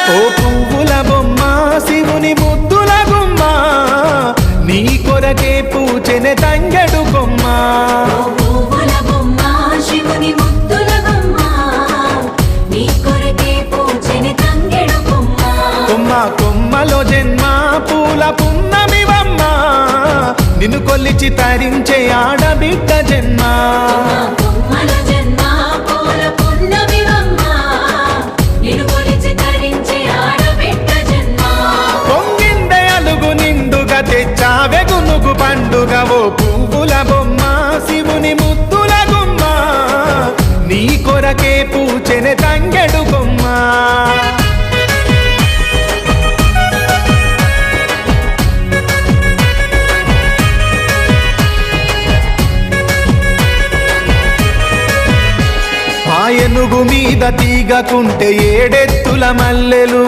ఓ పువ్వుల బొమ్మ శివుని ముద్దుల గుమ్మ నీ కొరకే పూచెనె తంగెడు కొమ్మ పువ్వుల బొమ్మ శివుని ముద్దుల బొమ్మ నీ కొరకే పూచెనె తంగెడు కొమ్మ కొమ్మ కొమ్మలో జన్మ పూల పున్నమివమ్మ నిన్ను కొలిచి తరించే ఆడబిడ్డ జన్మ కొమ్మల జన్మ పూల పున్నమివమ్మ నిన్ను కొలిచి తరించే ఆడబిడ్డ జన్మ పొంగిందే అలుగు నిండుగా తెచ్చావె గునుగు పండుగ ఓ పువ్వుల బొమ్మ శివుని ముద్దుల గుమ్మ నీ కొరకే పూచెనె తంగెడు కొమ్మ ఆ ఏనుగు మీద తీగకుంటే ఏడెత్తుల మల్లెలు